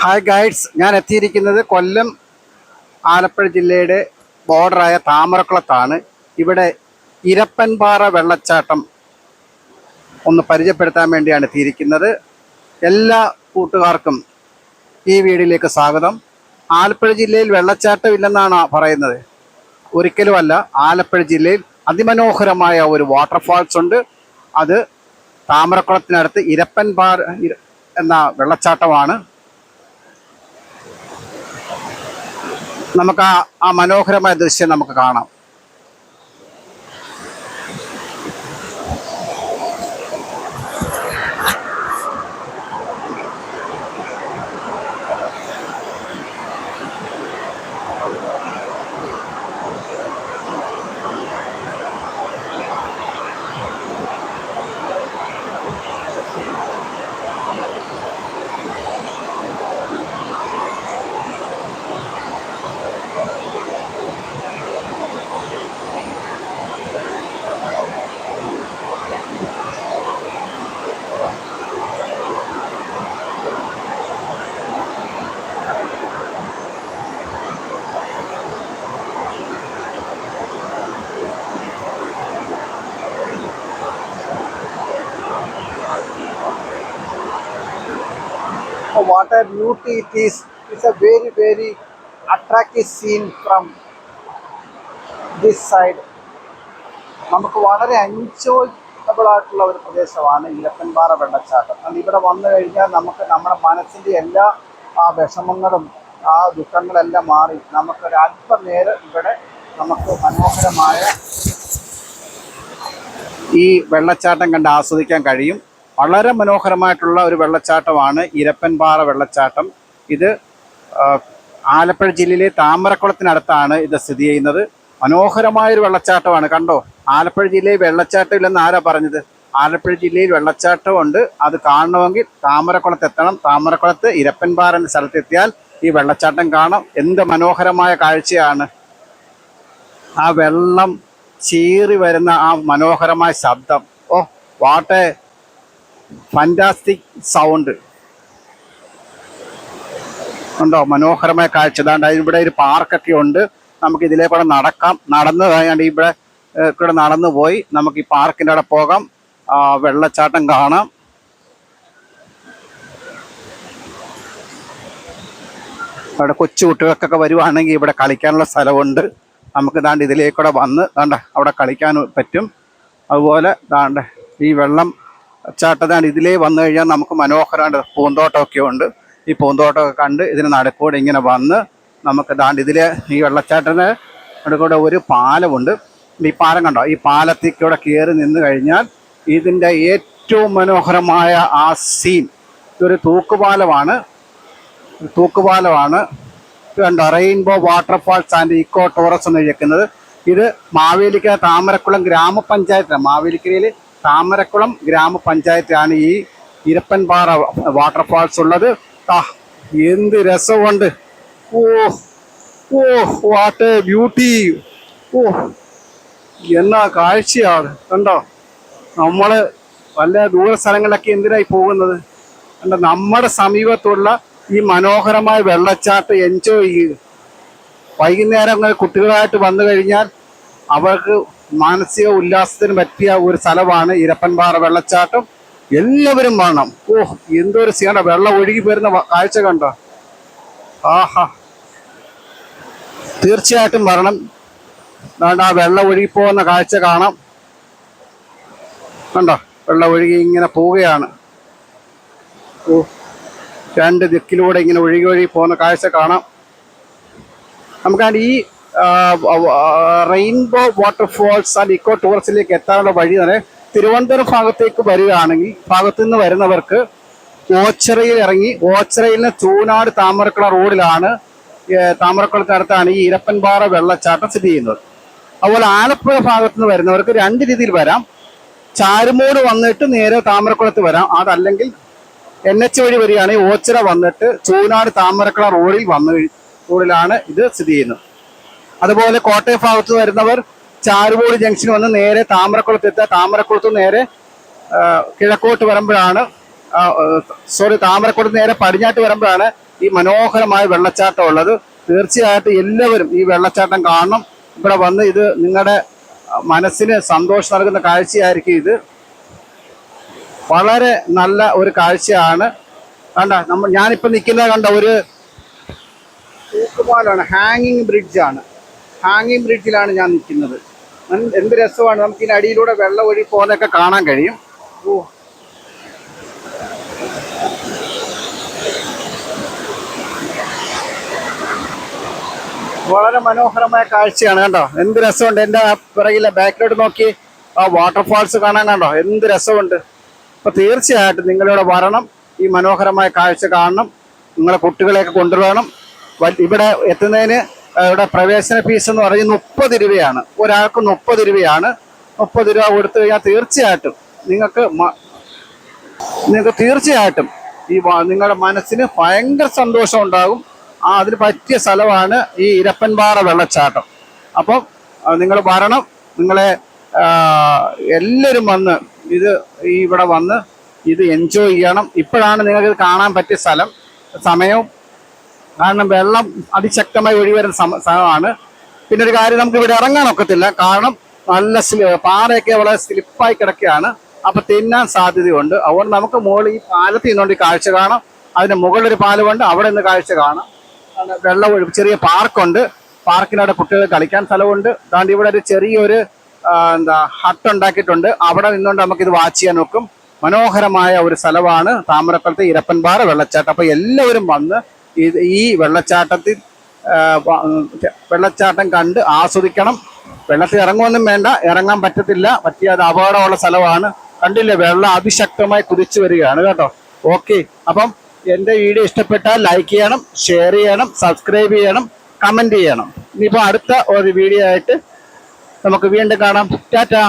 Hi guides, ഞാൻ എത്തിയിരിക്കുന്നത് കൊല്ലം ആലപ്പുഴ ജില്ലയുടെ ബോർഡറായ താമരക്കുളത്താണ്. ഇവിടെ ഇരപ്പൻപാറ വെള്ളച്ചാട്ടം ഒന്ന് പരിചയപ്പെടുത്താൻ വേണ്ടിയാണ് എത്തിയിരിക്കുന്നത്. എല്ലാ കൂട്ടുകാർക്കും ഈ വീഡിയോയിലേക്ക് സ്വാഗതം. ആലപ്പുഴ ജില്ലയിൽ വെള്ളച്ചാട്ടം ഇല്ലെന്നാണ് പറയുന്നത്. ഒരിക്കലുമല്ല. ആലപ്പുഴ ജില്ലയിൽ അതിമനോഹരമായ ഒരു വാട്ടർഫാൾസ് ഉണ്ട്. അത് താമരക്കുളത്തിനടുത്ത് ഇരപ്പൻപാറ എന്ന വെള്ളച്ചാട്ടമാണ്. നമുക്ക് ആ മനോഹരമായ ദൃശ്യം നമുക്ക് കാണാം. What a beauty it is! It's a very attractive scene from this side. നമുക്ക് വളരെ എൻജോയബിൾ ആയിട്ടുള്ള ഒരു പ്രദേശമാണ് ഇരപ്പൻപാറ വെള്ളച്ചാട്ടം. ഇവിടെ വന്നു കഴിഞ്ഞാൽ നമുക്ക് നമ്മുടെ മനസ്സിൻ്റെ എല്ലാ വിഷമങ്ങളും ദുഃഖങ്ങളെല്ലാം മാറി നമുക്കൊരു അല്പം നേരം ഇവിടെ നമുക്ക് മനോഹരമായ ഈ വെള്ളച്ചാട്ടം കണ്ട് ആസ്വദിക്കാൻ കഴിയും. വളരെ മനോഹരമായിട്ടുള്ള ഒരു വെള്ളച്ചാട്ടമാണ് ഇരപ്പൻപാറ വെള്ളച്ചാട്ടം. ഇത് ആലപ്പുഴ ജില്ലയിലെ താമരക്കുളത്തിനടുത്താണ് ഇത് സ്ഥിതി ചെയ്യുന്നത്. മനോഹരമായൊരു വെള്ളച്ചാട്ടമാണ്. കണ്ടോ, ആലപ്പുഴ ജില്ലയിൽ വെള്ളച്ചാട്ടം ഇല്ലെന്ന് ആരാ പറഞ്ഞത്? ആലപ്പുഴ ജില്ലയിൽ വെള്ളച്ചാട്ടമുണ്ട്. അത് കാണണമെങ്കിൽ താമരക്കുളത്ത് എത്തണം. താമരക്കുളത്ത് ഇരപ്പൻപാറ എന്ന സ്ഥലത്തെത്തിയാൽ ഈ വെള്ളച്ചാട്ടം കാണാം. എന്ത് മനോഹരമായ കാഴ്ചയാണ്! ആ വെള്ളം ചീറി വരുന്ന ആ മനോഹരമായ ശബ്ദം, oh what a fantastic sound. ഉണ്ടോ മനോഹരമായ കാഴ്ച. അതാണ്ട് ഇവിടെ ഒരു പാർക്കൊക്കെ ഉണ്ട്. നമുക്ക് ഇതിലേക്കൂടെ നടക്കാം. നടന്നു കഴിഞ്ഞാൽ ഇവിടെ നടന്നു പോയി നമുക്ക് ഈ പാർക്കിൻ്റെ അവിടെ പോകാം. വെള്ളച്ചാട്ടം കാണാം. അവിടെ കൊച്ചു കുട്ടികൾക്കൊക്കെ വരുവാണെങ്കിൽ ഇവിടെ കളിക്കാനുള്ള സ്ഥലമുണ്ട്. നമുക്ക് ദാണ്ട് ഇതിലേക്കൂടെ വന്ന് അവിടെ കളിക്കാൻ പറ്റും. അതുപോലെ ദാണ്ട് ഈ വെള്ളം ചാട്ടത്താണ് ഇതിലേ വന്നു കഴിഞ്ഞാൽ നമുക്ക് മനോഹരമായിട്ട് പൂന്തോട്ടമൊക്കെ ഉണ്ട്. ഈ പൂന്തോട്ടമൊക്കെ കണ്ട് ഇതിന് നടുക്കൂടെ ഇങ്ങനെ വന്ന് നമുക്ക് ദാണ്ട് ഇതിലെ ഈ വെള്ളച്ചാട്ടത്തിന് നടുക്കൂടെ ഒരു പാലമുണ്ട്. ഈ പാലം കണ്ടോ, ഈ പാലത്തിലൂടെ കയറി നിന്ന് കഴിഞ്ഞാൽ ഇതിൻ്റെ ഏറ്റവും മനോഹരമായ ആ സീൻ. ഇതൊരു തൂക്കുപാലമാണ്. കണ്ടോ, rainbow waterfalls and eco tourism എന്ന് എഴുതിയിരിക്കുന്നത്. ഇത് മാവേലിക്കര താമരക്കുളം ഗ്രാമപഞ്ചായത്താണ്. മാവേലിക്കരയിൽ താമരക്കുളം ഗ്രാമപഞ്ചായത്താണ് ഈ ഇരപ്പൻപാറ വാട്ടർഫാൾസ് ഉള്ളത്. എന്ത് രസമുണ്ട്! ഓ ഓ വാട്ട് എ ബ്യൂട്ടി! ഓ എന്നാ കാഴ്ചയാണ്! കണ്ടോ, നമ്മൾ വല്ല ദൂര സ്ഥലങ്ങളിലൊക്കെ എന്തിനായി പോകുന്നത്? കണ്ടോ, നമ്മുടെ സമീപത്തുള്ള ഈ മനോഹരമായ വെള്ളച്ചാട്ടം എൻജോയ് ചെയ്ത് വൈകുന്നേരങ്ങൾ കുട്ടികളായിട്ട് വന്നു കഴിഞ്ഞാൽ അവർക്ക് മാനസിക ഉല്ലാസത്തിന് പറ്റിയ ഒരു സ്ഥലമാണ് ഇരപ്പൻപാറ വെള്ളച്ചാട്ടം. എല്ലാവരും വേണം. ഓ എന്തൊരു സീന! വെള്ളം ഒഴുകി വരുന്ന കാഴ്ച കണ്ടോ? ആഹാ, തീർച്ചയായിട്ടും വരണം. അതുകൊണ്ട് ആ വെള്ളം ഒഴുകി പോകുന്ന കാഴ്ച കാണാം. കണ്ടോ, വെള്ളം ഒഴുകി ഇങ്ങനെ പോവുകയാണ്. ഓ, രണ്ട് ദിക്കിലൂടെ ഇങ്ങനെ ഒഴുകി പോകുന്ന കാഴ്ച കാണാം. നമുക്കാണ്ട് ഈ റെയിൻബോ വാട്ടർഫാൾസ് ആൻഡ് ഇക്കോ ടൂറിസത്തിലേക്ക് എത്താനുള്ള വഴി തന്നെ തിരുവനന്തപുരം ഭാഗത്തേക്ക് വരികയാണെങ്കിൽ ഭാഗത്തു നിന്ന് വരുന്നവർക്ക് ഓച്ചിറയിൽ ഇറങ്ങി ഓച്ചിറയിൽ നിന്ന് ചൂനാട് താമരക്കുള റോഡിലാണ്, താമരക്കുളത്തിനടുത്താണ് ഈ ഇരപ്പൻപാറ വെള്ളച്ചാട്ടം സ്ഥിതി ചെയ്യുന്നത്. അതുപോലെ ആലപ്പുഴ ഭാഗത്തു നിന്ന് വരുന്നവർക്ക് രണ്ട് രീതിയിൽ വരാം. ചാരുമൂട് വന്നിട്ട് നേരെ താമരക്കുളത്ത് വരാം. അതല്ലെങ്കിൽ NH വഴി വരികയാണെങ്കിൽ ഓച്ചിറ വന്നിട്ട് ചൂനാട് താമരക്കുള റോഡിലാണ് ഇത് സ്ഥിതി ചെയ്യുന്നത്. അതുപോലെ കോട്ടയം ഭാഗത്ത് വരുന്നവർ ചാരുമൂട് ജംഗ്ഷൻ വന്ന് നേരെ താമരക്കുളത്ത് എത്തുക. താമരക്കുളത്ത് നേരെ കിഴക്കോട്ട് വരുമ്പോഴാണ് താമരക്കുളത്ത് നേരെ പടിഞ്ഞാട്ട് വരുമ്പോഴാണ് ഈ മനോഹരമായ വെള്ളച്ചാട്ടം ഉള്ളത്. തീർച്ചയായിട്ടും എല്ലാവരും ഈ വെള്ളച്ചാട്ടം കാണണം. ഇവിടെ വന്ന് ഇത് നിങ്ങളുടെ മനസ്സിന് സന്തോഷം നൽകുന്ന കാഴ്ചയായിരിക്കും. ഇത് വളരെ നല്ല ഒരു കാഴ്ചയാണ്. കണ്ട ഞാനിപ്പോൾ നിൽക്കുന്നത് കണ്ട ഒരു തൂക്കുപാലമാണ്, ഹാങ്ങിങ് ബ്രിഡ്ജാണ്. ഹാങ്ങിങ് ബ്രിഡ്ജിലാണ് ഞാൻ നിൽക്കുന്നത്. എന്ത് രസമാണ്, നമുക്ക് ഇതിന് അടിയിലൂടെ വെള്ളം ഒഴി പോലെയൊക്കെ കാണാൻ കഴിയും. വളരെ മനോഹരമായ കാഴ്ചയാണ് കണ്ടോ, എന്ത് രസമുണ്ട്. എൻ്റെ പിറകിലെ ബാക്കിലോട്ട് നോക്കി ആ വാട്ടർഫാൾസ് കാണാൻ കണ്ടോ, എന്ത് രസമുണ്ട്. അപ്പോൾ തീർച്ചയായിട്ടും നിങ്ങളിവിടെ വരണം, ഈ മനോഹരമായ കാഴ്ച കാണണം. നിങ്ങളെ കുട്ടികളെയൊക്കെ കൊണ്ടുവരണം. ഇവിടെ എത്തുന്നതിന് ഇവിടെ പ്രവേശന ഫീസ് എന്ന് പറയുന്നത് 30 രൂപയാണ്. ഒരാൾക്ക് 30 രൂപയാണ്. 30 രൂപ കൊടുത്തു കഴിഞ്ഞാൽ തീർച്ചയായിട്ടും നിങ്ങൾക്ക് തീർച്ചയായിട്ടും നിങ്ങളുടെ മനസ്സിന് ഭയങ്കര സന്തോഷം ഉണ്ടാകും. അതിന് പറ്റിയ സ്ഥലമാണ് ഈ ഇരപ്പൻപാറ വെള്ളച്ചാട്ടം. അപ്പം നിങ്ങൾ വരണം, നിങ്ങളെ എല്ലാവരും വന്ന് ഇവിടെ വന്ന് ഇത് എൻജോയ് ചെയ്യണം. ഇപ്പോഴാണ് നിങ്ങൾക്ക് കാണാൻ പറ്റിയ സമയവും. കാരണം വെള്ളം അതിശക്തമായി ഒഴി വരുന്ന സ്ഥലമാണ്. പിന്നെ ഒരു കാര്യം, നമുക്ക് ഇവിടെ ഇറങ്ങാൻ ഒക്കത്തില്ല. കാരണം നല്ല പാറയൊക്കെ വളരെ സ്ലിപ്പായി കിടക്കുകയാണ്. അപ്പം തിന്നാൻ സാധ്യതയുണ്ട്. അതുകൊണ്ട് നമുക്ക് മുകളിൽ ഈ പാലത്തിൽ നിന്നുകൊണ്ട് ഈ കാഴ്ച കാണാം. അതിന് മുകളിലൊരു പാലമുണ്ട്, അവിടെ നിന്ന് കാഴ്ച കാണാം. വെള്ളം ചെറിയ പാർക്കുണ്ട്. പാർക്കിനവിടെ കുട്ടികൾ കളിക്കാൻ സ്ഥലമുണ്ട്. അതുകൊണ്ട് ഇവിടെ ഒരു ചെറിയൊരു ഹട്ട് ഉണ്ടാക്കിയിട്ടുണ്ട്. അവിടെ നിന്നുകൊണ്ട് നമുക്കിത് വാച്ച് ചെയ്യാൻ നോക്കും. മനോഹരമായ ഒരു സ്ഥലമാണ് താമരക്കുളത്തെ ഇരപ്പൻപാറ വെള്ളച്ചാട്ടം. അപ്പോൾ എല്ലാവരും വന്ന് ഈ വെള്ളച്ചാട്ടം കണ്ട് ആസ്വദിക്കണം. വെള്ളത്തിൽ ഇറങ്ങുമൊന്നും വേണ്ട, ഇറങ്ങാൻ പറ്റത്തില്ല, പറ്റിയത് അപകടമുള്ള സ്ഥലമാണ്. കണ്ടില്ലേ, വെള്ളം അതിശക്തമായി കുതിച്ചു വരികയാണ് കേട്ടോ. ഓക്കെ, അപ്പം എൻ്റെ വീഡിയോ ഇഷ്ടപ്പെട്ടാൽ ലൈക്ക് ചെയ്യണം, ഷെയർ ചെയ്യണം, സബ്സ്ക്രൈബ് ചെയ്യണം, കമൻറ്റ് ചെയ്യണം. ഇനിയിപ്പോൾ അടുത്ത ഒരു വീഡിയോ ആയിട്ട് നമുക്ക് വീണ്ടും കാണാം. ടാറ്റാ.